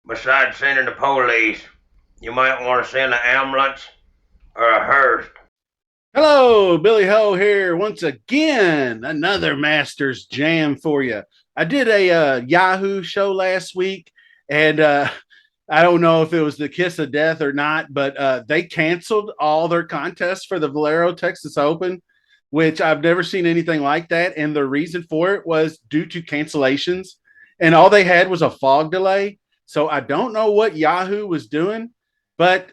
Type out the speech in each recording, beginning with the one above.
Besides sending the police, you might want to send an ambulance or a hearse. Hello, Billy Ho here once again. Another Masters Jam for you. I did a Yahoo show last week, and I don't know if it was the kiss of death or not, but they canceled all their contests for the Valero Texas Open, which I've never seen anything like that. And the reason for it was due to cancellations, and all they had was a fog delay. So I don't know what Yahoo was doing, but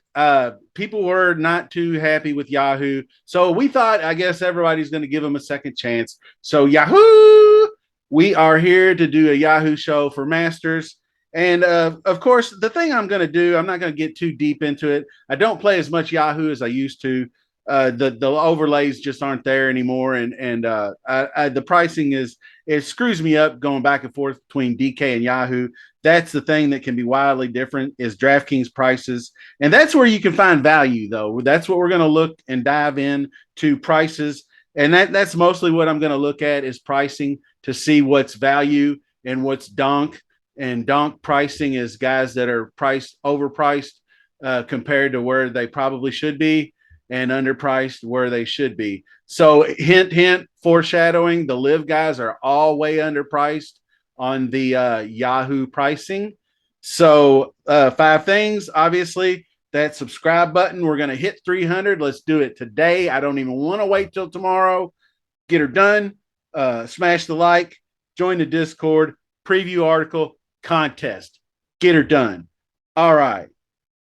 people were not too happy with Yahoo. So we thought, I guess everybody's going to give them a second chance. So Yahoo, we are here to do a Yahoo show for Masters. And of course, the thing I'm going to do, I'm not going to get too deep into it. I don't play as much Yahoo as I used to. The overlays just aren't there anymore, and the pricing is it screws me up going back and forth between DK and Yahoo. That's the thing that can be wildly different is DraftKings prices, and that's where you can find value, though. That's what we're going to look and dive in to prices, and that's mostly what I'm going to look at is pricing to see what's value and what's donk. And donk pricing is guys that are priced overpriced compared to where they probably should be, and underpriced where they should be. So hint, hint, foreshadowing: the live guys are all way underpriced on the Yahoo pricing. So five things, obviously, that subscribe button. We're going to hit 300. Let's do it today. I don't even want to wait till tomorrow. Get her done. Smash the like, join the Discord, preview article, contest. Get her done. All right.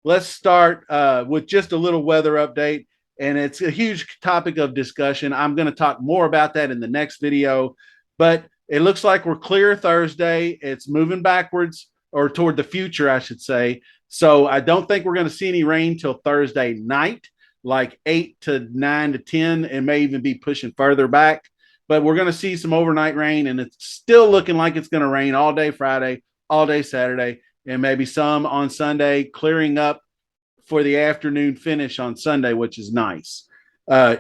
Let's start with just a little weather update. And it's a huge topic of discussion. I'm going to talk more about that in the next video. But it looks like we're clear Thursday. It's moving backwards or toward the future, I should say. So I don't think we're going to see any rain till Thursday night, like 8 to 9 to 10. It may even be pushing further back. But we're going to see some overnight rain, and it's still looking like it's going to rain all day Friday, all day Saturday, and maybe some on Sunday, clearing up for the afternoon finish on Sunday, which is nice.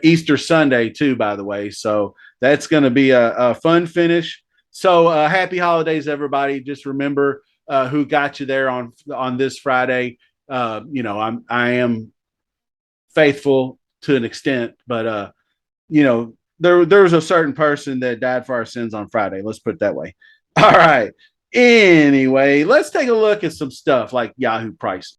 Easter Sunday, too, by the way. So that's going to be a fun finish. So happy holidays, everybody. Just remember who got you there on this Friday. I am faithful to an extent, but there was a certain person that died for our sins on Friday. Let's put it that way. All right. Anyway, let's take a look at some stuff like Yahoo price.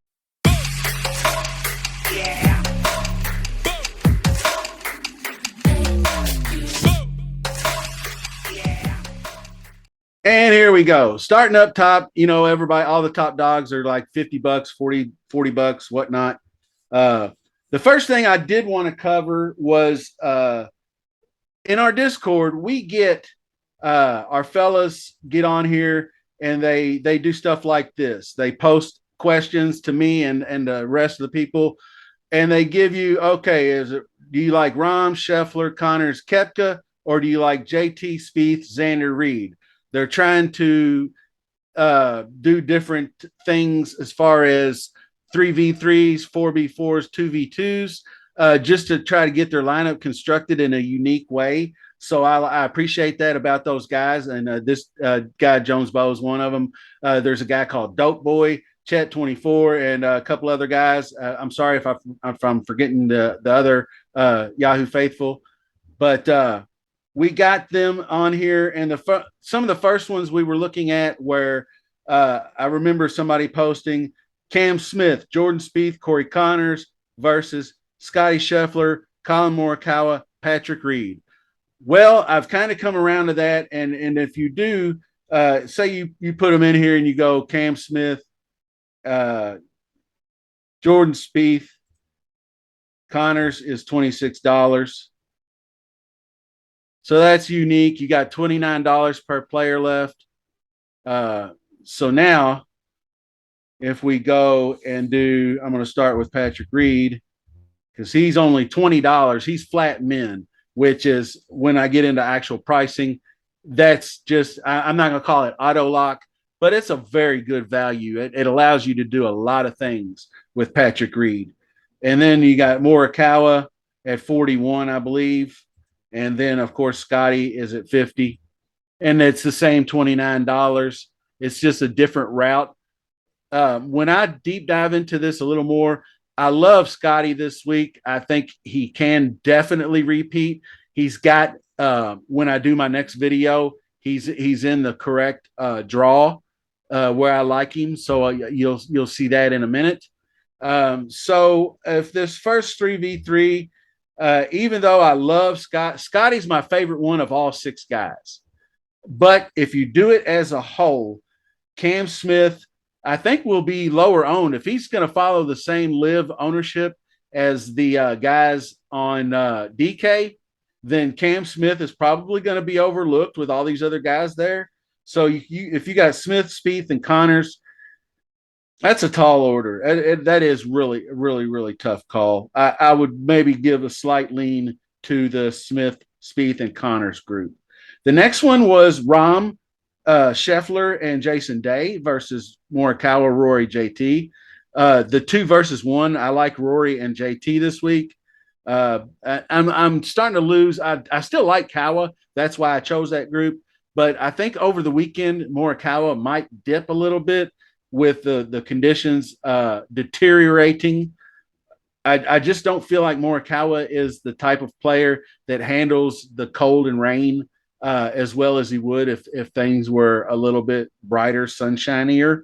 And here we go. Starting up top, everybody, all the top dogs are like 50 bucks, 40 bucks, whatnot. Uh, the first thing I did want to cover was in our Discord, we get our fellas get on here and they do stuff like this. They post questions to me and the rest of the people, and they give you, okay, do you like Rahm, Scheffler, Connors, Kepka, or do you like JT Spieth, Xander Reed? They're trying to do different things as far as 3v3s, 4v4s, 2v2s, just to try to get their lineup constructed in a unique way. So I appreciate that about those guys. And this guy, Jones Bow, is one of them. There's a guy called Dope Boy, Chet 24, and a couple other guys. I'm sorry if I'm forgetting the other Yahoo faithful, but we got them on here. And some of the first ones we were looking at where I remember somebody posting Cam Smith, Jordan Spieth, Corey Connors versus Scotty Scheffler, Colin Morikawa, Patrick Reed. Well, I've kind of come around to that, and if you do, say you put them in here and you go Cam Smith, uh, Jordan Spieth, Connors is $26. So that's unique. You got $29 per player left. So now, if we go and do, I'm going to start with Patrick Reed because he's only $20. He's flat min, which is when I get into actual pricing. That's just, I'm not going to call it auto lock, but it's a very good value. It allows you to do a lot of things with Patrick Reed. And then you got Morikawa at 41, I believe. And then, of course, Scotty is at 50. And it's the same $29. It's just a different route. When I deep dive into this a little more, I love Scotty this week. I think he can definitely repeat. He's got when I do my next video, he's in the correct draw where I like him. So you'll see that in a minute. So if this first 3v3, even though I love Scotty's my favorite one of all six guys. But if you do it as a whole, Cam Smith, I think, will be lower owned if he's going to follow the same live ownership as the guys on DK. Then Cam Smith is probably going to be overlooked with all these other guys there. So if you got Smith, Spieth, and Connors, that's a tall order. That is really, really, really tough call. I would maybe give a slight lean to the Smith, Spieth, and Connors group. The next one was Rahm, Scheffler, and Jason Day versus Morikawa, Rory, JT. The 2 versus 1, I like Rory and JT this week. I'm starting to lose. I still like Kawa. That's why I chose that group. But I think over the weekend, Morikawa might dip a little bit with the conditions deteriorating. I just don't feel like Morikawa is the type of player that handles the cold and rain as well as he would if things were a little bit brighter, sunshinier.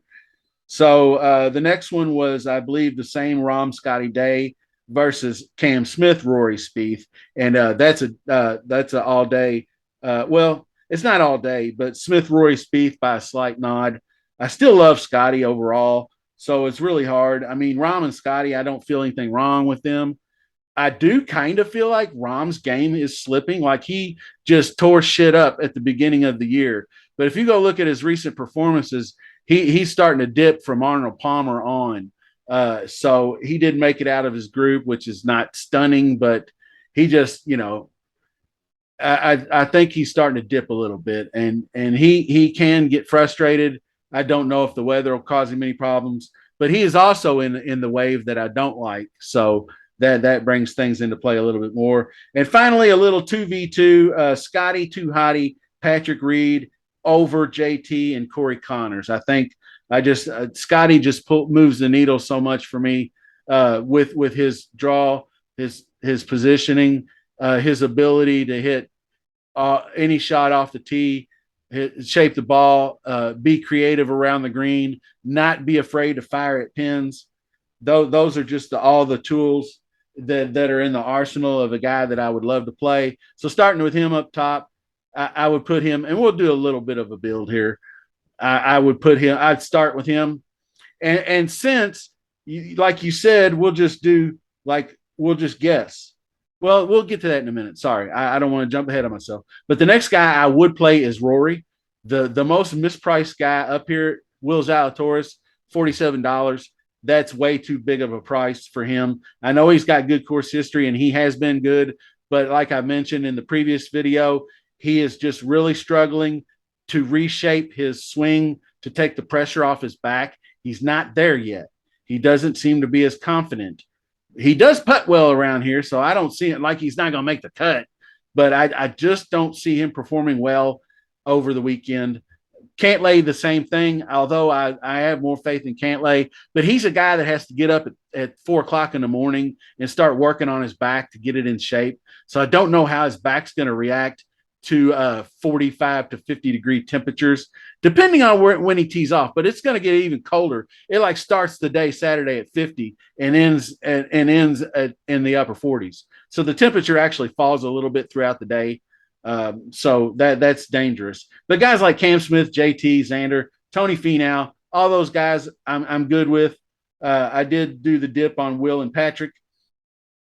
So the next one was, I believe, the same Rom Scotty Day versus Cam Smith, Rory Spieth, and that's a all day. Well, it's not all day, but Smith, Rory Spieth by a slight nod. I still love Scotty overall, so it's really hard. I mean, Rom and Scotty, I don't feel anything wrong with them. I do kind of feel like Rom's game is slipping. Like he just tore shit up at the beginning of the year. But if you go look at his recent performances, he's starting to dip from Arnold Palmer on. So he did make it out of his group, which is not stunning, but he just, I think he's starting to dip a little bit, and he can get frustrated. I don't know if the weather will cause him any problems, but he is also in the wave that I don't like. So that brings things into play a little bit more. And finally, a little 2v2, Scotty Too Hottie, Patrick Reed over JT and Corey Connors. I think I just Scotty just moves the needle so much for me with his draw, his positioning, his ability to hit any shot off the tee, shape the ball, be creative around the green, not be afraid to fire at pins. Those are just all the tools that are in the arsenal of a guy that I would love to play. So starting with him up top, I would put him, and we'll do a little bit of a build here. I would put him. I'd start with him, and since like you said, we'll just guess. Well, we'll get to that in a minute. Sorry, I don't want to jump ahead of myself. But the next guy I would play is Rory, the most mispriced guy up here. Will Zalatoris, $47. That's way too big of a price for him. I know he's got good course history and he has been good, but like I mentioned in the previous video, he is just really struggling to reshape his swing to take the pressure off his back. He's not there yet. He doesn't seem to be as confident. He does putt well around here, so I don't see it like he's not going to make the cut, but I just don't see him performing well over the weekend. Cantlay, the same thing, although I have more faith in Cantlay, but he's a guy that has to get up at 4 o'clock in the morning and start working on his back to get it in shape. So I don't know how his back's going to react to 45 to 50 degree temperatures, depending on when he tees off. But it's going to get even colder. It like starts the day Saturday at 50 and ends in the upper 40s. So the temperature actually falls a little bit throughout the day. So that's dangerous. But guys like Cam Smith, JT, Xander, Tony Finau, all those guys, I'm good with. I did do the dip on Will and Patrick.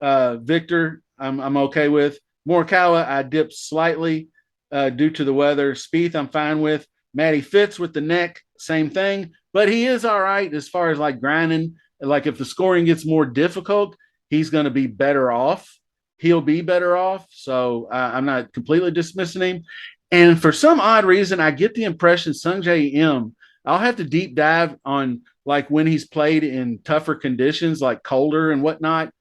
Victor, I'm okay with. Morikawa, I dipped slightly due to the weather. Spieth, I'm fine with. Matty Fitz with the neck, same thing. But he is all right as far as like grinding. Like if the scoring gets more difficult, he's going to be better off. He'll be better off. So I'm not completely dismissing him. And for some odd reason, I get the impression Sungjae M, I'll have to deep dive on like when he's played in tougher conditions, like colder and whatnot.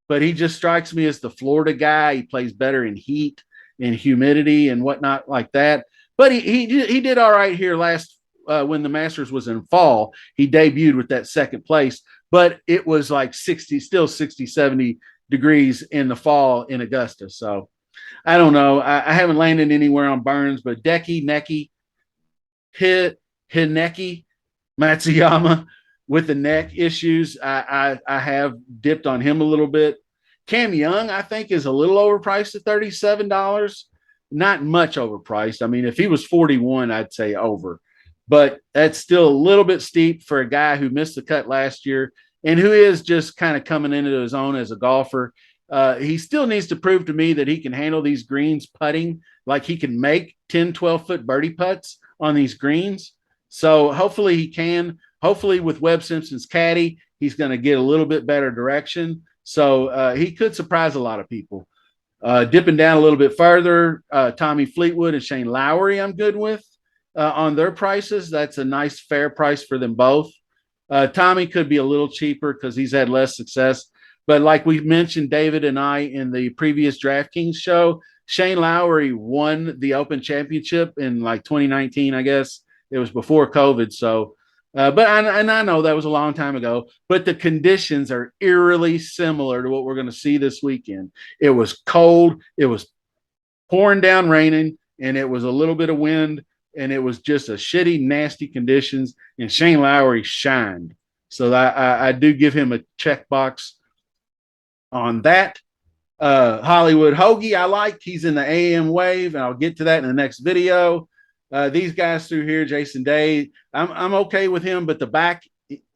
But he just strikes me as the Florida guy. He plays better in heat and humidity and whatnot like that. But he did all right here when the Masters was in fall, he debuted with that second place, but it was like 60, still 60, 70 degrees in the fall in Augusta. So I don't know. I haven't landed anywhere on Burns, but Decky, Necky, Hideki, Matsuyama with the neck issues. I have dipped on him a little bit. Cam Young, I think, is a little overpriced at $37. Not much overpriced. I mean, if he was 41, I'd say over. But that's still a little bit steep for a guy who missed the cut last year and who is just kind of coming into his own as a golfer. He still needs to prove to me that he can handle these greens putting, like he can make 10, 12-foot birdie putts on these greens. So hopefully he can. Hopefully with Webb Simpson's caddy, he's going to get a little bit better direction. So he could surprise a lot of people. Dipping down a little bit further, Tommy Fleetwood and Shane Lowry, I'm good with on their prices. That's a nice, fair price for them both. Tommy could be a little cheaper because he's had less success. But like we mentioned, David and I in the previous DraftKings show, Shane Lowry won the Open Championship in like 2019, I guess. It was before COVID. So, I know that was a long time ago, but the conditions are eerily similar to what we're going to see this weekend. It was cold, it was pouring down raining, and it was a little bit of wind, and it was just a shitty, nasty conditions. And Shane Lowry shined. So I do give him a checkbox on that. Hollywood Hoagie, I like. He's in the AM wave, and I'll get to that in the next video. These guys through here, Jason Day, I'm okay with him, but the back,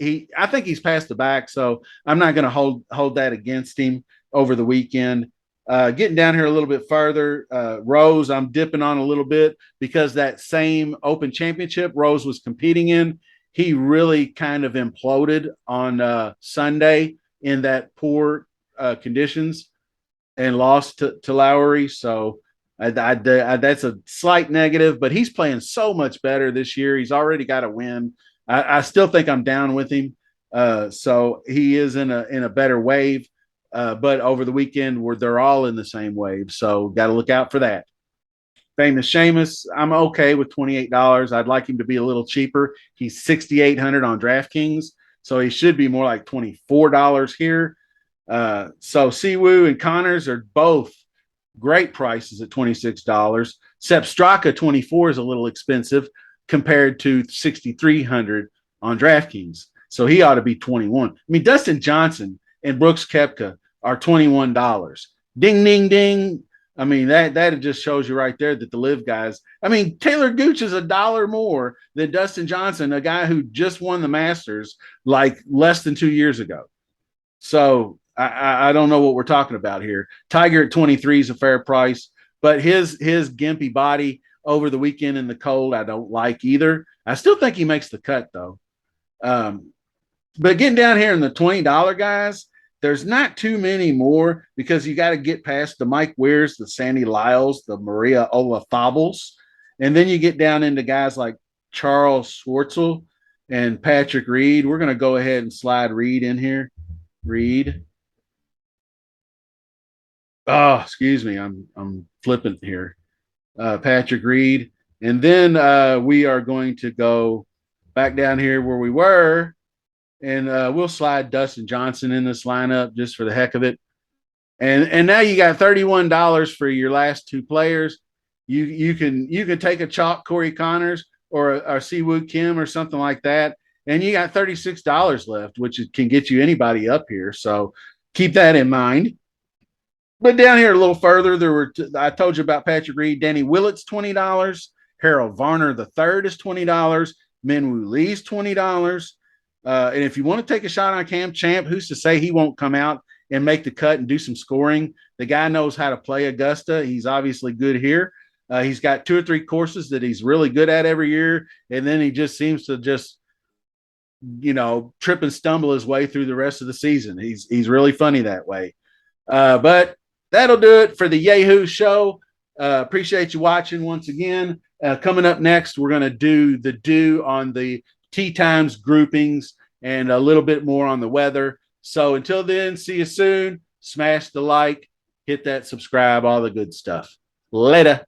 I think he's past the back, so I'm not going to hold that against him over the weekend. Getting down here a little bit farther, Rose, I'm dipping on a little bit because that same Open Championship Rose was competing in, he really kind of imploded on Sunday in that poor conditions and lost to Lowry. So that's a slight negative, but he's playing so much better this year. He's already got a win. I still think I'm down with him. So he is in a better wave. But over the weekend, they're all in the same wave. So got to look out for that. Famous Seamus, I'm okay with $28. I'd like him to be a little cheaper. He's $6,800 on DraftKings, so he should be more like $24 here. So Siwoo and Connors are both great prices at $26. Sepp Straka 24 is a little expensive compared to 6,300 on DraftKings. So he ought to be 21. I mean, Dustin Johnson and Brooks Koepka are $21. Ding, ding, ding. I mean, that just shows you right there that the live guys. I mean, Taylor Gooch is $1 more than Dustin Johnson, a guy who just won the Masters like less than 2 years ago. So I don't know what we're talking about here. Tiger at 23 is a fair price, but his gimpy body over the weekend in the cold, I don't like either. I still think he makes the cut though. But getting down here in the $20 guys, there's not too many more because you got to get past the Mike Weirs, the Sandy Lyles, the Maria Olafables. And then you get down into guys like Charles Schwartzel and Patrick Reed. We're going to go ahead and slide Reed in here. Reed. Oh, excuse me. I'm flippant here. Patrick Reed. And then we are going to go back down here where we were. And we'll slide Dustin Johnson in this lineup just for the heck of it. And now you got $31 for your last two players. You can take a chalk Corey Connors or a Siwoo Kim or something like that, and you got $36 left, which can get you anybody up here. So keep that in mind. But down here a little further, I told you about Patrick Reed, Danny Willett's $20, Harold Varner the third is $20, Minwoo Lee's $20. And if you want to take a shot on Cam Champ, who's to say he won't come out and make the cut and do some scoring? The guy knows how to play Augusta. He's obviously good here. He's got 2 or 3 courses that he's really good at every year, and then he just seems to trip and stumble his way through the rest of the season. He's really funny that way. But that'll do it for the Yahoo show. Appreciate you watching once again. Coming up next, we're going to do on the tee times groupings and a little bit more on the weather. So until then, see you soon. Smash the like, hit that subscribe, all the good stuff. Later.